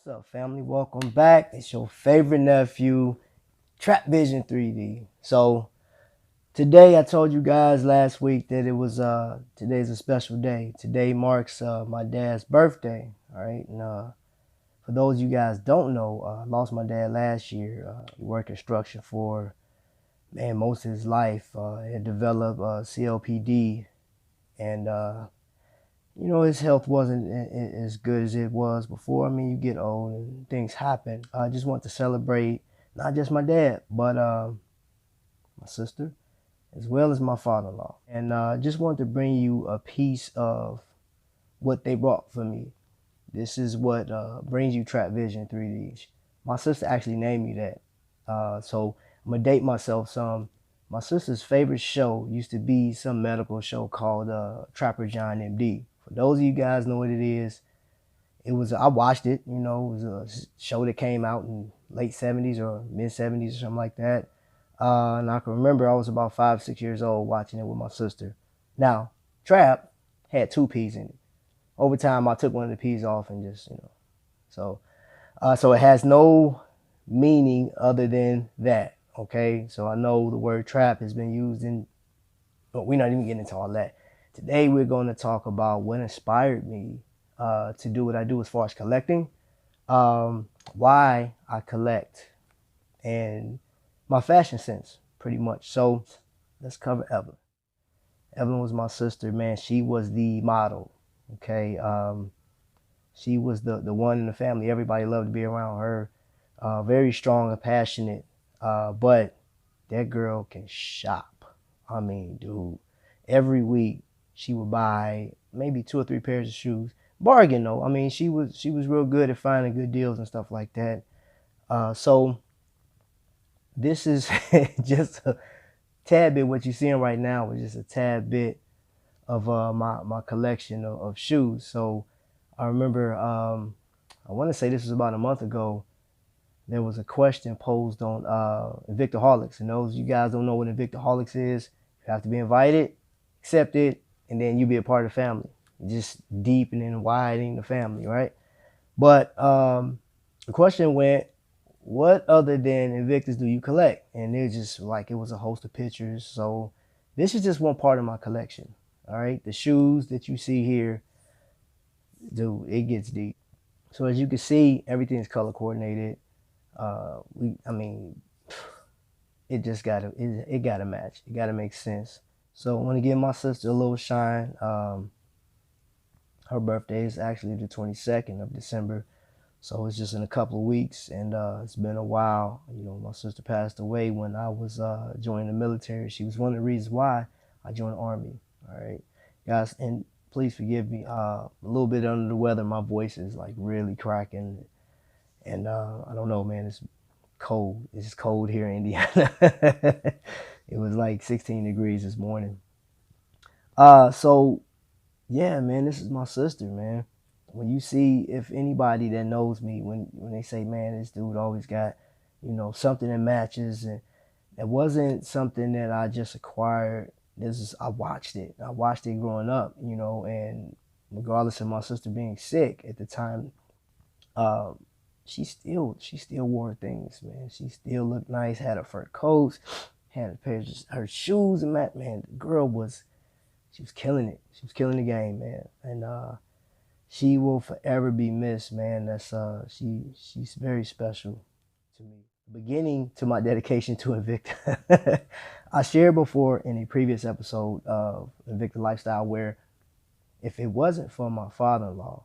What's up, family? Welcome back. It's your favorite nephew, Trap Vision 3D. So today I told you guys last week that it was today's a special day. Today marks my dad's birthday. All right, and for those of you guys don't know, I lost my dad last year. He worked construction for most of his life. He had developed CLPD, and his health wasn't as good as it was before. I mean, you get old and things happen. I just want to celebrate not just my dad, but my sister, as well as my father-in-law. And just want to bring you a piece of what they brought for me. This is what brings you Trap Vision 3D. My sister actually named me that. So I'm going to date myself some. My sister's favorite show used to be some medical show called Trapper John MD. For those of you guys know what it is, I watched it, it was a show that came out in late 70s or mid 70s or something like that. And I can remember I was about 5, 6 years old watching it with my sister. Now, Trap had 2 P's in it. Over time, I took one of the P's off and just, so it has no meaning other than that. Okay, so I know the word trap has been used but we're not even getting into all that. Today we're going to talk about what inspired me to do what I do as far as collecting, why I collect, and my fashion sense, pretty much. So let's cover Evelyn. Evelyn was my sister, man. She was the model. Okay, she was the one in the family. Everybody loved to be around her. Very strong and passionate. But that girl can shop. I mean, dude, every week she would buy maybe 2 or 3 pairs of shoes. Bargain though. I mean, she was real good at finding good deals and stuff like that. So this is just a tad bit. What you're seeing right now is just a tad bit of my collection of shoes. So I remember, I want to say this was about a month ago. There was a question posed on Invictaholics. And those of you guys don't know what Invictaholics is, you have to be invited, accepted, and then you be a part of the family. Just deepening and widening the family, right? But the question went, what other than Invictus do you collect? And it's just like, it was a host of pictures. So this is just one part of my collection, all right? The shoes that you see here, dude, it gets deep. So as you can see, everything is color coordinated. I mean, it just it gotta match. It gotta make sense. So I want to give my sister a little shine. Her birthday is actually the 22nd of December. So it's just in a couple of weeks, and it's been a while. My sister passed away when I was joining the military. She was one of the reasons why I joined the Army. All right, guys, and please forgive me. A little bit under the weather. My voice is like really cracking, and I don't know, man. It's cold. It's just cold here in Indiana. It was like 16 degrees this morning. So yeah, man, this is my sister, man. When you see, if anybody that knows me, when they say, man, this dude always got, something that matches, and it wasn't something that I just acquired. I watched it. I watched it growing up, and regardless of my sister being sick at the time, she still wore things, man. She still looked nice, had her fur coats, had a pair of her shoes, and man, the girl she was killing it. She was killing the game, man. And she will forever be missed, man. That's she's very special to me. Beginning to my dedication to Invicta. I shared before in a previous episode of Invicta Lifestyle where if it wasn't for my father-in-law,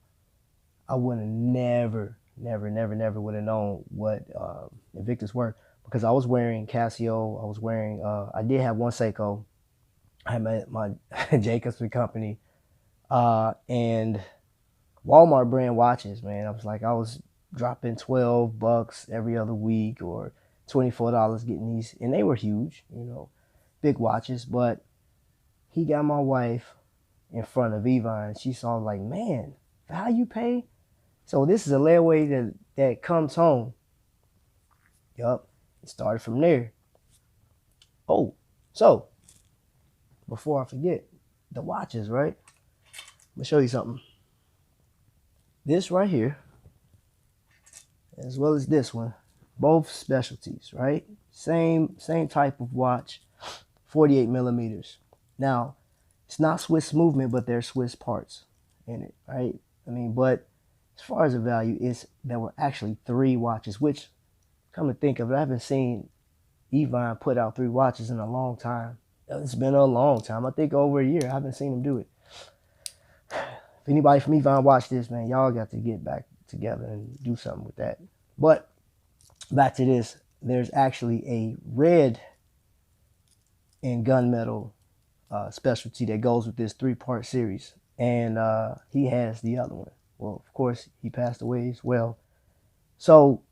I would have never would have known what Invictus were, because I was wearing Casio. I was wearing, I did have one Seiko. I had my Jacobs Company, and Walmart brand watches, man. I was dropping $12 every other week or $24 getting these, and they were huge, big watches. But he got my wife in front of Eva, and she saw like, man, value pay. So this is a layaway that comes home. Yup, it started from there. Oh, so before I forget, the watches, right? Let me show you something. This right here as well as this one. Both specialties, right? Same type of watch, 48 millimeters. Now, it's not Swiss movement, but there's Swiss parts in it, right? I mean, but as far as the value, there were actually 3 watches, which, come to think of it, I haven't seen Evine put out 3 watches in a long time. It's been a long time. I think over a year. I haven't seen him do it. If anybody from Evine watched this, man, y'all got to get back together and do something with that. But back to this. There's actually a red and gunmetal specialty that goes with this 3-part series. And he has the other one. Well, of course, he passed away as well. So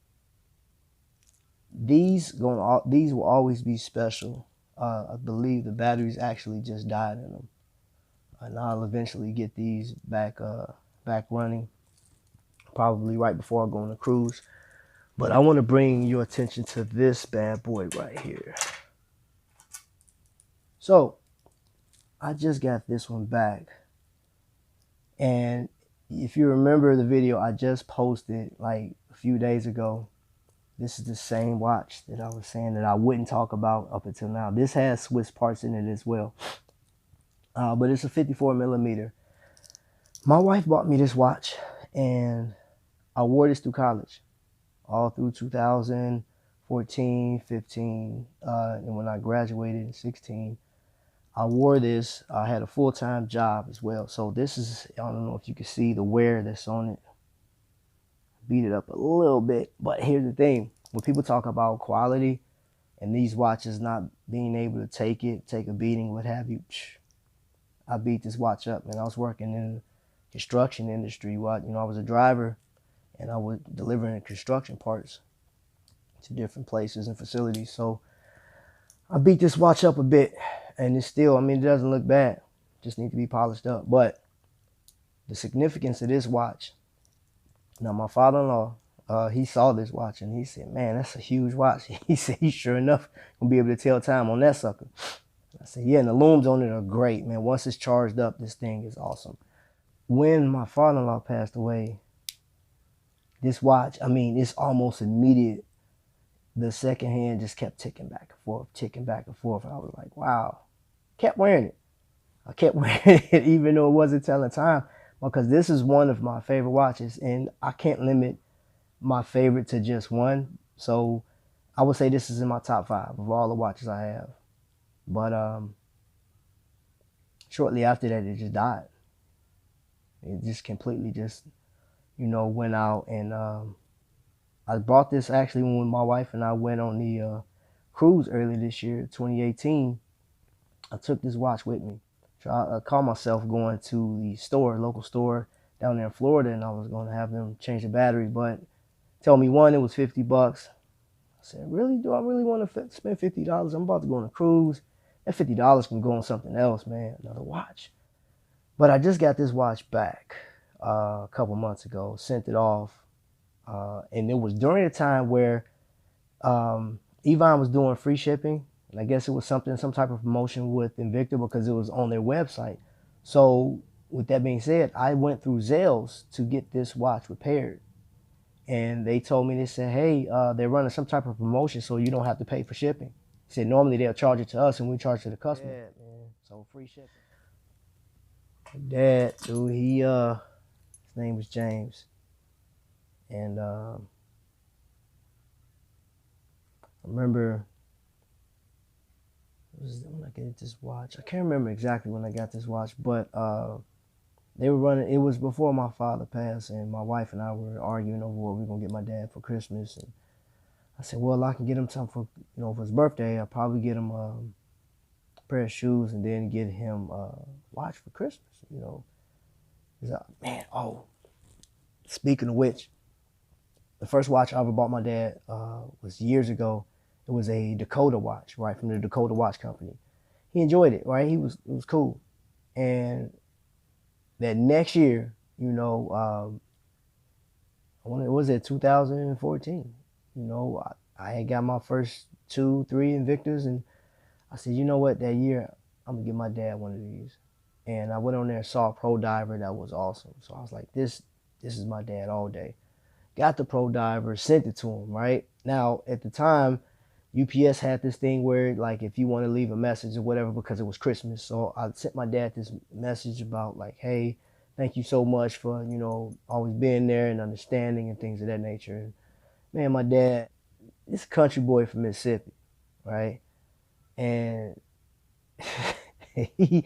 these will always be special. I believe the batteries actually just died in them. And I'll eventually get these back running, probably right before I go on a cruise. But I want to bring your attention to this bad boy right here. So I just got this one back, and if you remember the video I just posted like a few days ago, this is the same watch that I was saying that I wouldn't talk about up until now. This has Swiss parts in it as well, but it's a 54 millimeter. My wife bought me this watch, and I wore this through college, all through 2014, 15, and when I graduated in 16. I wore this. I had a full-time job as well. So this is, I don't know if you can see the wear that's on it. Beat it up a little bit. But here's the thing. When people talk about quality and these watches not being able to take a beating, what have you, I beat this watch up, man. I was working in the construction industry. I was a driver, and I was delivering construction parts to different places and facilities. So I beat this watch up a bit. And it's still, I mean, it doesn't look bad. Just need to be polished up. But the significance of this watch. Now, my father-in-law, he saw this watch and he said, man, that's a huge watch. He said, he sure enough gonna be able to tell time on that sucker. I said, yeah, and the looms on it are great, man. Once it's charged up, this thing is awesome. When my father-in-law passed away, this watch, I mean, it's almost immediate. The second hand just kept ticking back and forth, ticking back and forth. And I was like, wow. Kept wearing it. I kept wearing it even though it wasn't telling time, because this is one of my favorite watches, and I can't limit my favorite to just one. So I would say this is in my top 5 of all the watches I have. But shortly after that, it just died. It just completely just, went out. And I bought this actually when my wife and I went on the cruise earlier this year, 2018. I took this watch with me. So I called myself going to the local store down there in Florida, and I was going to have them change the battery. But told me, one, it was $50. I said, really? Do I really want to spend $50? I'm about to go on a cruise. That $50 can go on something else, man, another watch. But I just got this watch back a couple months ago, sent it off. And it was during a time where Evine was doing free shipping. And I guess it was some type of promotion with Invicta because it was on their website. So with that being said, I went through Zales to get this watch repaired. And they told me, they said, hey, they're running some type of promotion so you don't have to pay for shipping. He said, normally they'll charge it to us and we charge it to the customer. Yeah, man. So free shipping. Dad, dude, his name was James. And I remember, when I got this watch, I can't remember exactly when I got this watch, but they were running, it was before my father passed, and my wife and I were arguing over what we were going to get my dad for Christmas. And I said, well, I can get him something for, for his birthday. I'll probably get him a pair of shoes and then get him a watch for Christmas, He's like, man, speaking of which, the first watch I ever bought my dad was years ago. It was a Dakota watch, right, from the Dakota Watch Company. He enjoyed it, right? It was cool. And that next year, was it 2014? I had got my first 2, 3 Invictus, and I said, you know what, that year, I'm going to get my dad one of these. And I went on there and saw a Pro Diver that was awesome. So I was like, this is my dad all day. got the Pro Diver, sent it to him, right? Now, at the time, UPS had this thing where, like, if you want to leave a message or whatever, because it was Christmas. So I sent my dad this message about, like, hey, thank you so much for, always being there and understanding and things of that nature. And man, my dad, this country boy from Mississippi, right? And he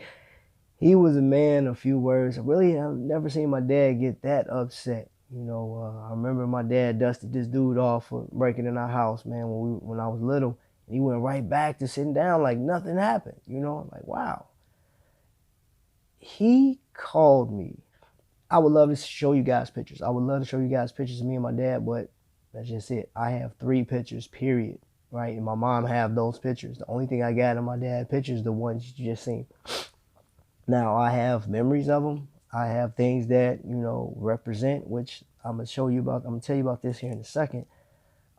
he was a man of few words. Really, I've never seen my dad get that upset. I remember my dad dusted this dude off for breaking in our house, man, when I was little. And he went right back to sitting down like nothing happened. I'm like, wow. He called me. I would love to show you guys pictures. I would love to show you guys pictures of me and my dad, but that's just it. I have 3 pictures, period. Right? And my mom have those pictures. The only thing I got of my dad pictures, the ones you just seen. Now, I have memories of them. I have things that, represent, which I'm going to show you about. I'm going to tell you about this here in a second.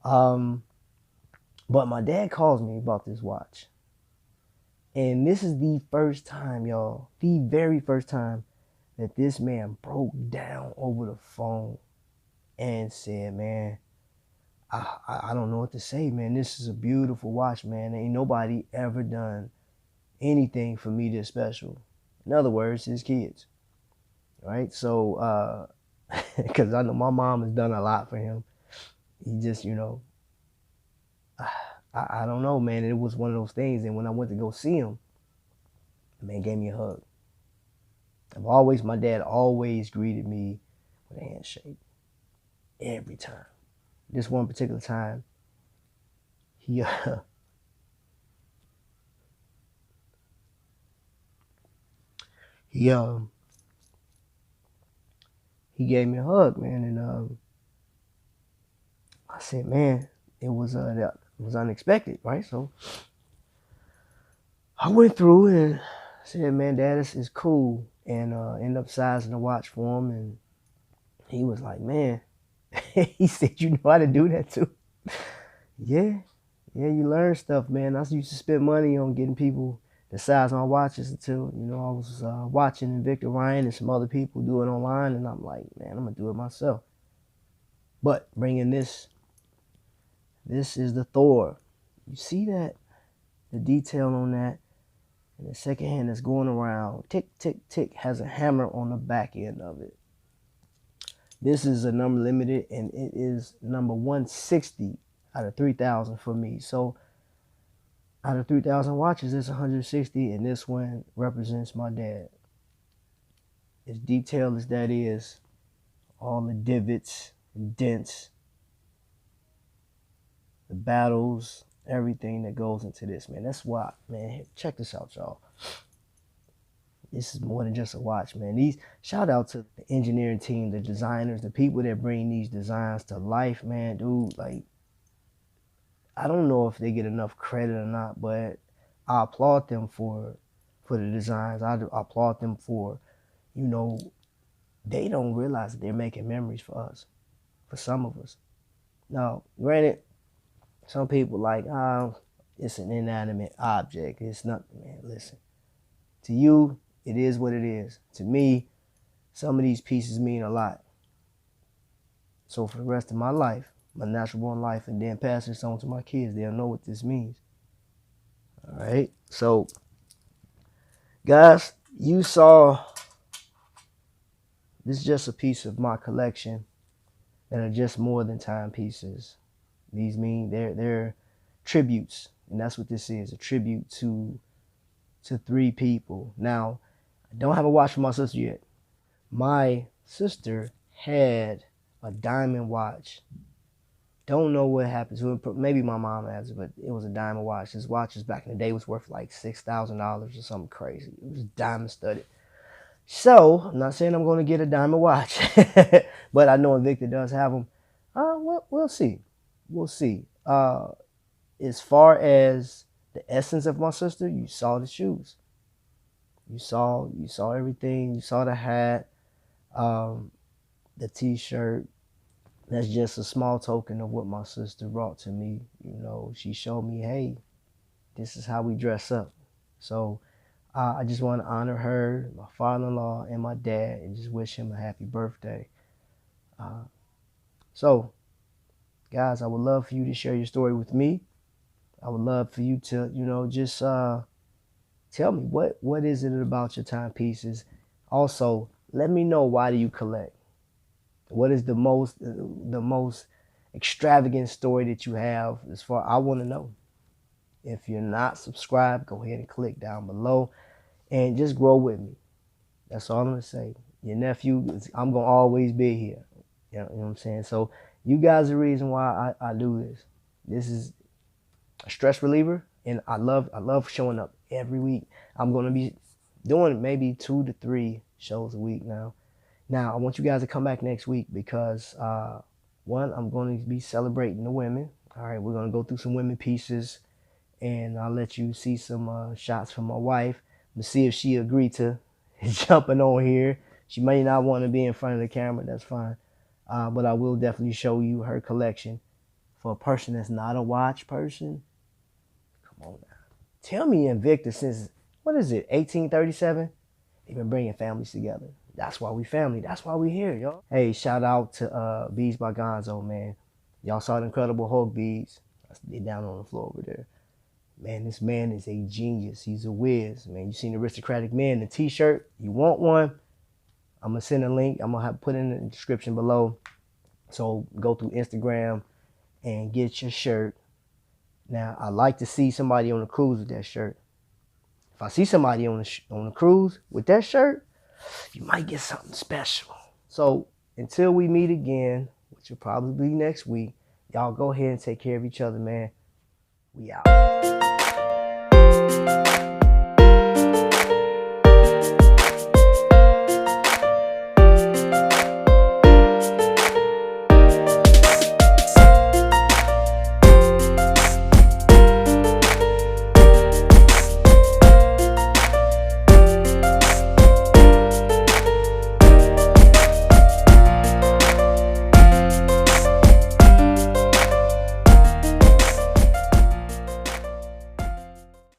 But my dad calls me about this watch. And this is the first time, y'all, the very first time that this man broke down over the phone and said, man, I don't know what to say, man. This is a beautiful watch, man. Ain't nobody ever done anything for me this special. In other words, his kids, right? So, because I know my mom has done a lot for him. He just, I don't know, man. It was one of those things. And when I went to go see him, the man gave me a hug. My dad always greeted me with a handshake. Every time. This one particular time, he he he gave me a hug, man, and I said, man, it was unexpected, right? So I went through and said, man, Dad, this is cool, and ended up sizing the watch for him, and he was like, man, he said, you know how to do that too? Yeah, you learn stuff, man. I used to spend money on getting people to size my watches until, I was watching Victor Ryan and some other people do it online, and I'm like, man, I'm going to do it myself. But bringing this is the Thor. You see that? The detail on that. And the second hand that's going around, tick, tick, tick, has a hammer on the back end of it. This is a number limited, and it is number 160 out of 3,000 for me. So out of 3,000 watches, it's 160, and this one represents my dad. As detailed as that is, all the divots and dents, the battles, everything that goes into this, man. That's why, man, check this out, y'all. This is more than just a watch, man. Shout out to the engineering team, the designers, the people that bring these designs to life, man. Dude, like, I don't know if they get enough credit or not, but I applaud them for the designs. I applaud them for, they don't realize that they're making memories for us, for some of us. Now, granted, some people like, it's an inanimate object. It's nothing, man. Listen, to you, it is what it is. To me, some of these pieces mean a lot. So for the rest of my life, my natural born life, and then pass this on to my kids, they'll know what this means. All right. So, guys, you saw this is just a piece of my collection that are just more than timepieces. These mean they're tributes, and that's what this is, a tribute to 3 people. Now, I don't have a watch for my sister yet. My sister had a diamond watch. Don't know what happened to it. Maybe my mom has it, but it was a diamond watch. This watch back in the day was worth like $6,000 or something crazy. It was diamond studded. So, I'm not saying I'm going to get a diamond watch, but I know Victor does have them. We'll see. We'll see. As far as the essence of my sister, you saw the shoes. You saw everything. You saw the hat, the t-shirt. That's just a small token of what my sister brought to me. She showed me, hey, this is how we dress up. So I just want to honor her, my father-in-law, and my dad, and just wish him a happy birthday. So, guys, I would love for you to share your story with me. I would love for you to, just tell me what is it about your timepieces. Also, let me know, why do you collect? What is the most extravagant story that you have? As far, I want to know. If you're not subscribed, go ahead and click down below and just grow with me. That's all I'm gonna say. Your nephew, I'm gonna always be here. You know what I'm saying? So you guys are the reason why I do this. This is a stress reliever, and I love showing up every week. I'm gonna be doing maybe 2 to 3 shows a week now. Now I want you guys to come back next week because one, I'm going to be celebrating the women. All right, we're gonna go through some women pieces, and I'll let you see some shots from my wife to see if she agreed to jumping on here. She may not want to be in front of the camera. That's fine. But I will definitely show you her collection. For a person that's not a watch person, come on now. Tell me Invicta since, what is it, 1837? They've been bringing families together. That's why we family. That's why we here, y'all. Hey, shout out to Bees by Gonzo, man. Y'all saw the Incredible Hulk beads. They're down on the floor over there. Man, this man is a genius. He's a whiz, man. You seen Aristocratic Man, the t-shirt? You want one? I'm going to send a link. I'm going to have put in the description below. So go through Instagram and get your shirt. Now, I like to see somebody on the cruise with that shirt. If I see somebody on the cruise with that shirt, you might get something special. So until we meet again, which will probably be next week, y'all go ahead and take care of each other, man. We out.